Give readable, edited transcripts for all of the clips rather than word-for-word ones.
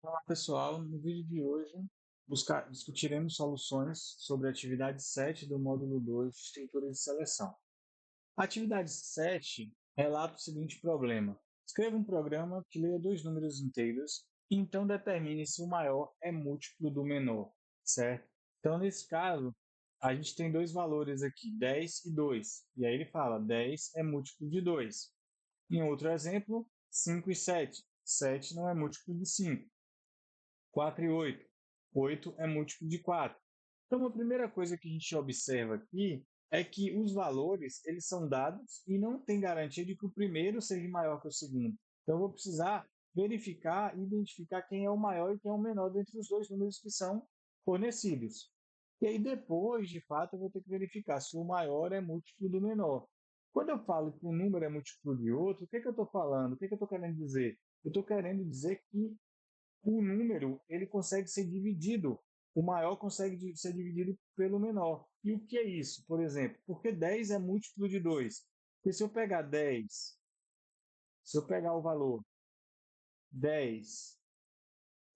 Olá pessoal, no vídeo de hoje discutiremos soluções sobre a atividade 7 do módulo 2 de estrutura de seleção. A atividade 7 relata o seguinte problema. Escreva um programa que leia dois números inteiros e então determine se o maior é múltiplo do menor, certo? Então, nesse caso, a gente tem dois valores aqui, 10 e 2. E aí ele fala, 10 é múltiplo de 2. Em outro exemplo, 5 e 7. 7 não é múltiplo de 5. 4 e 8. 8 é múltiplo de 4. Então, a primeira coisa que a gente observa aqui é que os valores eles são dados e não tem garantia de que o primeiro seja maior que o segundo. Então, eu vou precisar verificar e identificar quem é o maior e quem é o menor dentre os dois números que são fornecidos. E aí, depois, de fato, eu vou ter que verificar se o maior é múltiplo do menor. Quando eu falo que um número é múltiplo de outro, o que eu estou falando? O que eu estou querendo dizer? Eu estou querendo dizer que o número ele consegue ser dividido, o maior consegue ser dividido pelo menor. E o que é isso? Por exemplo, porque 10 é múltiplo de 2. Porque se eu pegar 10, se eu pegar o valor 10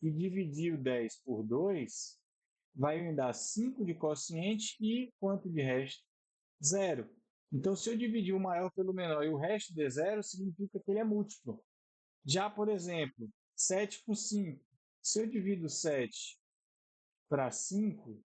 e dividir o 10 por 2, vai me dar 5 de quociente e quanto de resto? Zero. Então, se eu dividir o maior pelo menor e o resto de zero, significa que ele é múltiplo. Já, por exemplo, 7 por 5. Se eu divido 7 para 5,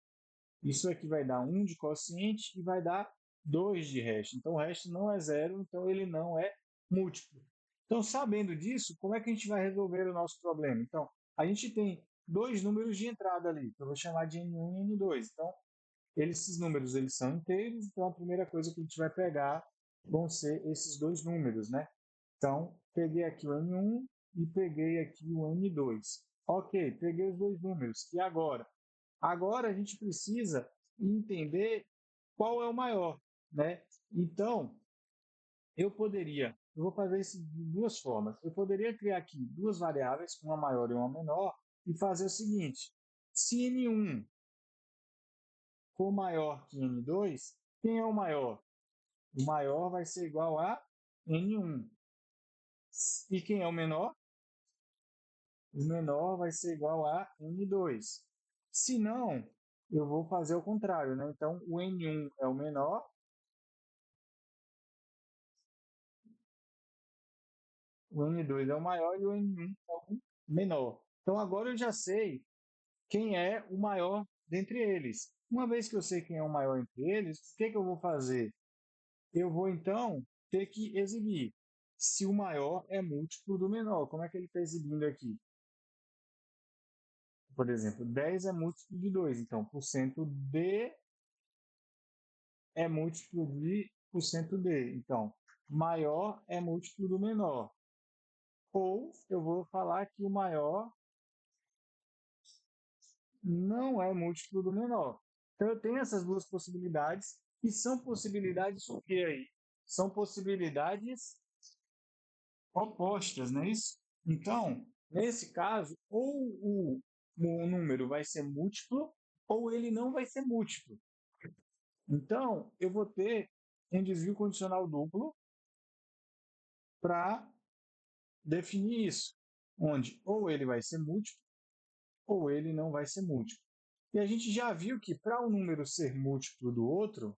isso aqui vai dar 1 de quociente e vai dar 2 de resto. Então, o resto não é zero, então ele não é múltiplo. Então, sabendo disso, como é que a gente vai resolver o nosso problema? Então, a gente tem dois números de entrada ali, que eu vou chamar de N1 e N2. Então, esses números eles são inteiros, então a primeira coisa que a gente vai pegar vão ser esses dois números, né? Então, peguei aqui o N1 e peguei aqui o N2. Ok, peguei os dois números. E agora? Agora a gente precisa entender qual é o maior, né? Então, eu vou fazer isso de duas formas. Eu poderia criar aqui duas variáveis, uma maior e uma menor, e fazer o seguinte: se N1 for maior que N2, quem é o maior? O maior vai ser igual a N1. E quem é o menor? O menor vai ser igual a N2. Se não, eu vou fazer o contrário, né? Então, o N1 é o menor, o N2 é o maior e o N1 é o menor. Então, agora eu já sei quem é o maior dentre eles. Uma vez que eu sei quem é o maior entre eles, o que eu vou fazer? Eu vou, então, ter que exibir se o maior é múltiplo do menor. Como é que ele está exibindo aqui? Por exemplo, 10 é múltiplo de 2, então por cento D é múltiplo de por cento D. Então, maior é múltiplo do menor. Ou eu vou falar que o maior não é múltiplo do menor. Então, eu tenho essas duas possibilidades, e são possibilidades o que aí? São possibilidades opostas, não é isso? Então, nesse caso, ou o número vai ser múltiplo, ou ele não vai ser múltiplo. Então, eu vou ter um desvio condicional duplo para definir isso, onde ou ele vai ser múltiplo, ou ele não vai ser múltiplo. E a gente já viu que para o número ser múltiplo do outro,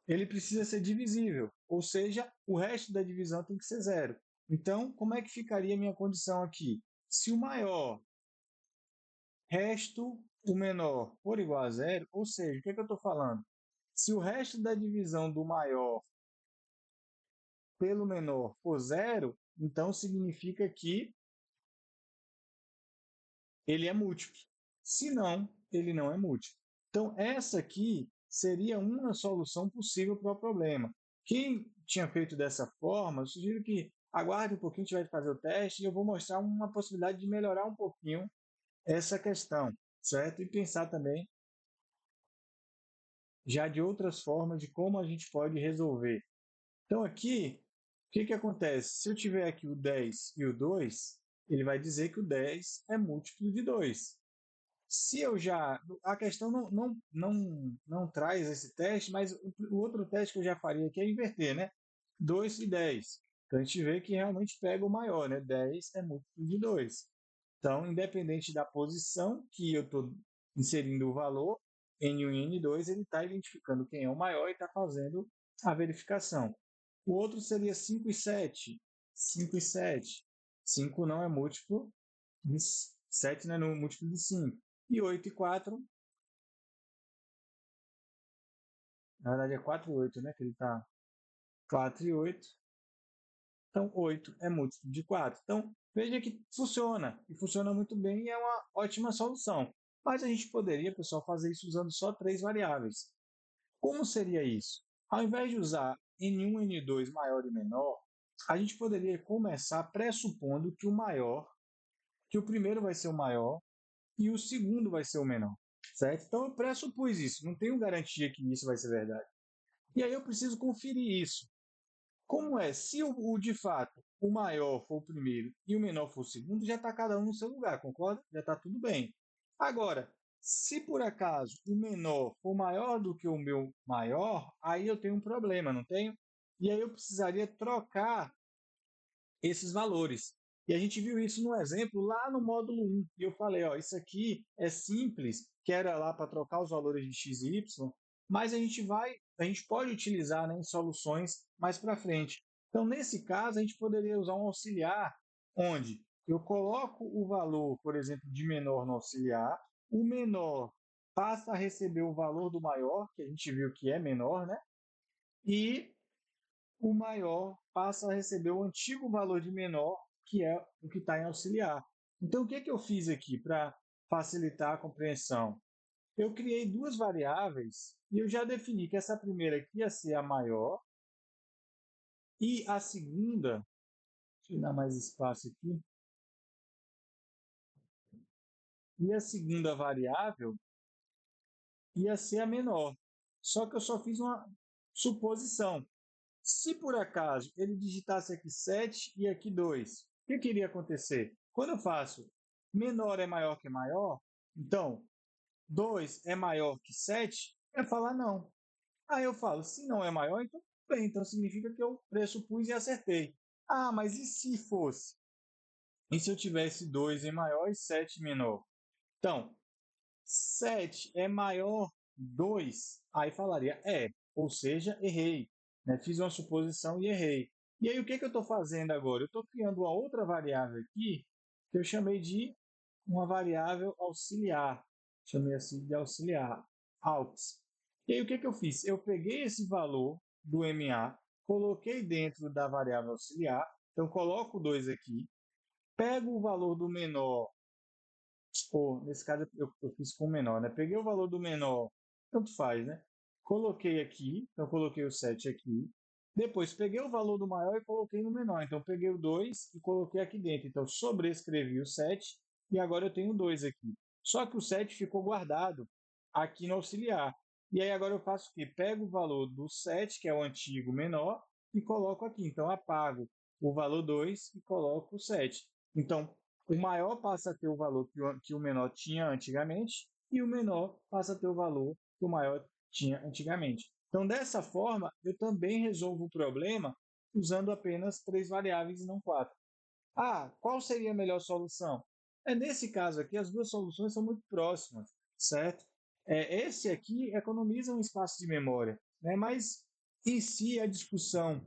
ele precisa ser divisível, ou seja, o resto da divisão tem que ser zero. Então, como é que ficaria a minha condição aqui? Se o maior resto o menor for igual a zero, ou seja, o que eu estou falando? Se o resto da divisão do maior pelo menor for zero, então significa que ele é múltiplo. Se não, ele não é múltiplo. Então, essa aqui seria uma solução possível para o problema. Quem tinha feito dessa forma, eu sugiro que aguarde um pouquinho, a gente vai fazer o teste e eu vou mostrar uma possibilidade de melhorar um pouquinho essa questão, certo? E pensar também já de outras formas de como a gente pode resolver. Então, aqui, o que acontece? Se eu tiver aqui o 10 e o 2, ele vai dizer que o 10 é múltiplo de 2. Se eu já. A questão não traz esse teste, mas o outro teste que eu já faria aqui é inverter, né? 2 e 10. Então a gente vê que realmente pega o maior, né? 10 é múltiplo de 2. Então, independente da posição que eu estou inserindo o valor, N1 e N2, ele está identificando quem é o maior e está fazendo a verificação. O outro seria 5 e 7. 5 e 7. 5 não é múltiplo de 7, não é múltiplo de 5. E 8 e 4, na verdade é 4 e 8, né? Que ele está 4 e 8. Então, 8 é múltiplo de 4. Então, veja que funciona, e funciona muito bem e é uma ótima solução. Mas a gente poderia, pessoal, fazer isso usando só três variáveis. Como seria isso? Ao invés de usar N1, N2 maior e menor, a gente poderia começar pressupondo que que o primeiro vai ser o maior e o segundo vai ser o menor, certo? Então eu pressupus isso, não tenho garantia que isso vai ser verdade. E aí eu preciso conferir isso. Como é? Se de fato o maior for o primeiro e o menor for o segundo, já está cada um no seu lugar, concorda? Já está tudo bem. Agora, se por acaso o menor for maior do que o meu maior, aí eu tenho um problema, não tenho? E aí eu precisaria trocar esses valores. E a gente viu isso no exemplo lá no módulo 1. E eu falei, ó, isso aqui é simples, que era lá para trocar os valores de x e y, mas a gente pode utilizar, né, em soluções mais para frente. Então, nesse caso, a gente poderia usar um auxiliar, onde eu coloco o valor, por exemplo, de menor no auxiliar, o menor passa a receber o valor do maior, que a gente viu que é menor, né? E o maior passa a receber o antigo valor de menor, que é o que está em auxiliar. Então, o que, que eu fiz aqui para facilitar a compreensão? Eu criei duas variáveis e eu já defini que essa primeira aqui ia ser a maior e a segunda, deixa eu dar mais espaço aqui, e a segunda variável ia ser a menor. Só que eu só fiz uma suposição. Se por acaso ele digitasse aqui 7 e aqui 2, o que iria acontecer? Quando eu faço menor é maior que maior, então 2 é maior que 7, eu falar não. Aí eu falo, se não é maior, então bem, então significa que eu pressupus e acertei. Ah, mas e se fosse? E se eu tivesse 2 em maior e 7 menor? Então, 7 é maior 2, aí falaria ou seja, errei. Né? Fiz uma suposição e errei. E aí o que eu estou fazendo agora? Eu estou criando uma outra variável aqui, que eu chamei de uma variável auxiliar. Chamei assim de auxiliar, aux. E aí o que eu fiz? Eu peguei esse valor do MA, coloquei dentro da variável auxiliar, então coloco 2 aqui, pego o valor do menor, ou nesse caso eu fiz com o menor, né? Peguei o valor do menor, tanto faz, né? Coloquei aqui, então coloquei o 7 aqui. Depois peguei o valor do maior e coloquei no menor. Então peguei o 2 e coloquei aqui dentro. Então sobrescrevi o 7 e agora eu tenho 2 aqui. Só que o 7 ficou guardado aqui no auxiliar. E aí agora eu faço o quê? Pego o valor do 7, que é o antigo menor, e coloco aqui. Então apago o valor 2 e coloco o 7. Então o maior passa a ter o valor que o menor tinha antigamente e o menor passa a ter o valor que o maior tinha antigamente. Então, dessa forma, eu também resolvo o problema usando apenas três variáveis e não quatro. Ah, qual seria a melhor solução? Nesse caso aqui, as duas soluções são muito próximas, certo? Esse aqui economiza um espaço de memória, né? Mas em si a discussão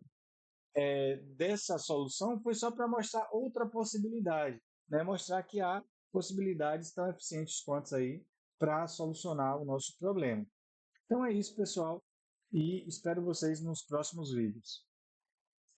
dessa solução foi só para mostrar outra possibilidade, né? Mostrar que há possibilidades tão eficientes quanto aí para solucionar o nosso problema. Então é isso, pessoal, e espero vocês nos próximos vídeos.